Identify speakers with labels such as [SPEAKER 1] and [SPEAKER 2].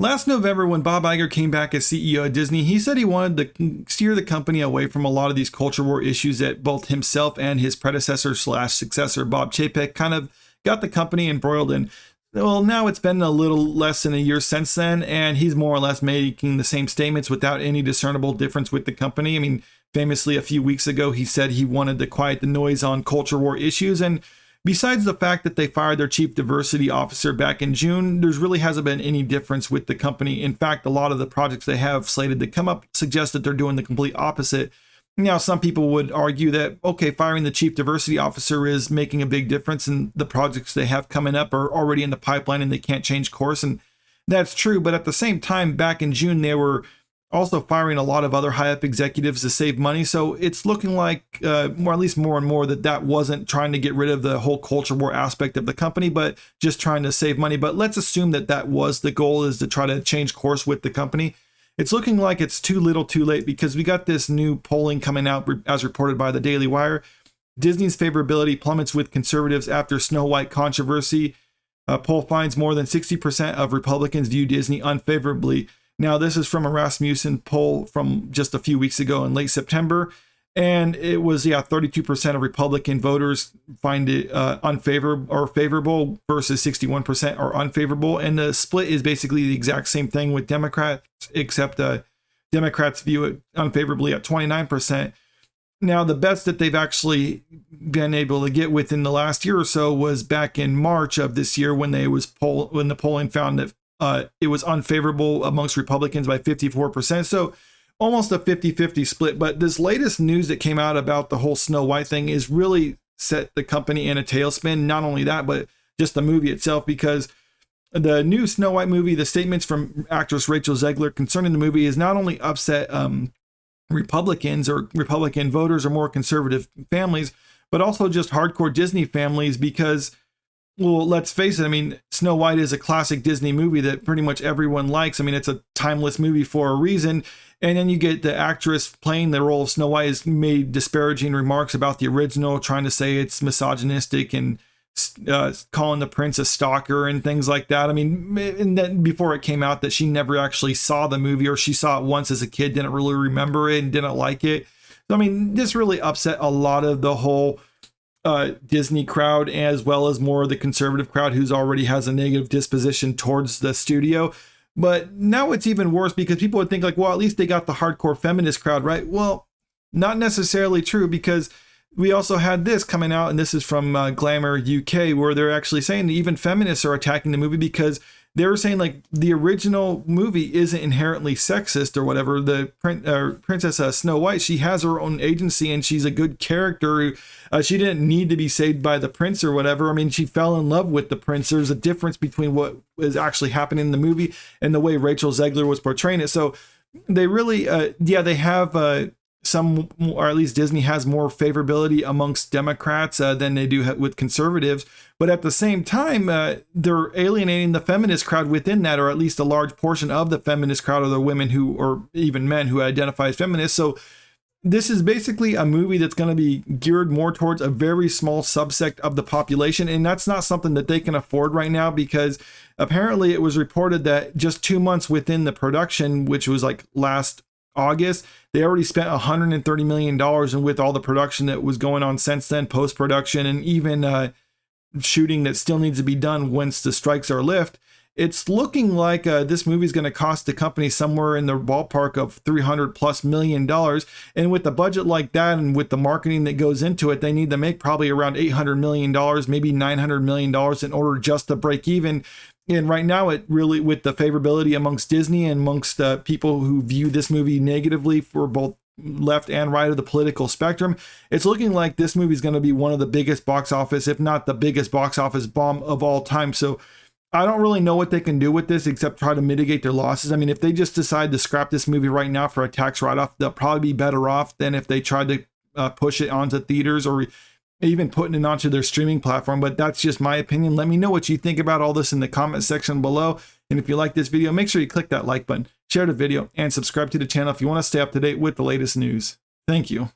[SPEAKER 1] Last November, when Bob Iger came back as CEO of Disney, he said he wanted to steer the company away from a lot of these culture war issues that both himself and his predecessor/successor, Bob Chapek, kind of got the company embroiled in. Well, now it's been a little less than a year since then, and he's more or less making the same statements without any discernible difference with the company. I mean, famously, a few weeks ago, he said he wanted to quiet the noise on culture war issues, and besides the fact that they fired their chief diversity officer back in June, there's really hasn't been any difference with the company. In fact, a lot of the projects they have slated to come up suggest that they're doing the complete opposite. Now, some people would argue that, okay, firing the chief diversity officer is making a big difference, and the projects they have coming up are already in the pipeline and they can't change course. And that's true. But at the same time, back in June, they were also firing a lot of other high-up executives to save money. So it's looking like, or at least more and more, that wasn't trying to get rid of the whole culture war aspect of the company, but just trying to save money. But let's assume that was the goal, is to try to change course with the company. It's looking like it's too little too late, because we got this new polling coming out as reported by the Daily Wire. Disney's favorability plummets with conservatives after Snow White controversy. Poll finds more than 60% of Republicans view Disney unfavorably. Now, this is from a Rasmussen poll from just a few weeks ago in late September. And it was, 32% of Republican voters find it unfavorable or favorable versus 61% are unfavorable. And the split is basically the exact same thing with Democrats, except Democrats view it unfavorably at 29%. Now, the best that they've actually been able to get within the last year or so was back in March of this year, when when the polling found that it was unfavorable amongst Republicans by 54%. So almost a 50-50 split. But this latest news that came out about the whole Snow White thing is really set the company in a tailspin. Not only that, but just the movie itself, because the new Snow White movie, the statements from actress Rachel Zegler concerning the movie is not only upset Republicans or Republican voters or more conservative families, but also just hardcore Disney families, because, well, let's face it, I mean, Snow White is a classic Disney movie that pretty much everyone likes. I mean, it's a timeless movie for a reason. And then you get the actress playing the role of Snow White has made disparaging remarks about the original, trying to say it's misogynistic and calling the prince a stalker and things like that. I mean, and then before it came out that she never actually saw the movie, or she saw it once as a kid, didn't really remember it and didn't like it. So, I mean, this really upset a lot of the whole Disney crowd, as well as more of the conservative crowd who's already has a negative disposition towards the studio. But now it's even worse, because people would think like, well, at least they got the hardcore feminist crowd, right? Well, not necessarily true, because we also had this coming out, and this is from Glamour UK, where they're actually saying that even feminists are attacking the movie, because they were saying like the original movie isn't inherently sexist or whatever. The Princess Snow White, she has her own agency and she's a good character. She didn't need to be saved by the prince or whatever. I mean, she fell in love with the prince. There's a difference between what was actually happening in the movie and the way Rachel Zegler was portraying it. So they really, they have some, or at least Disney has more favorability amongst Democrats than they do with conservatives. But at the same time, they're alienating the feminist crowd within that, or at least a large portion of the feminist crowd are the women who, or even men who identify as feminists. So this is basically a movie that's going to be geared more towards a very small subsect of the population. And that's not something that they can afford right now, because apparently it was reported that just 2 months within the production, which was like last August, they already spent $130 million, and with all the production that was going on since then, post-production, and even shooting that still needs to be done once the strikes are lifted, it's looking like this movie is going to cost the company somewhere in the ballpark of $300+ million. And with a budget like that, and with the marketing that goes into it, they need to make probably around $800 million, maybe $900 million in order just to break even. And right now, it really, with the favorability amongst Disney and amongst people who view this movie negatively for both left and right of the political spectrum, it's looking like this movie is going to be one of the biggest box office, if not the biggest box office bomb of all time. So I don't really know what they can do with this except try to mitigate their losses. I mean, if they just decide to scrap this movie right now for a tax write-off, they'll probably be better off than if they tried to push it onto theaters or even putting it onto their streaming platform. But that's just my opinion. Let me know what you think about all this in the comment section below. And if you like this video, make sure you click that like button, share the video, and subscribe to the channel if you want to stay up to date with the latest news. Thank you.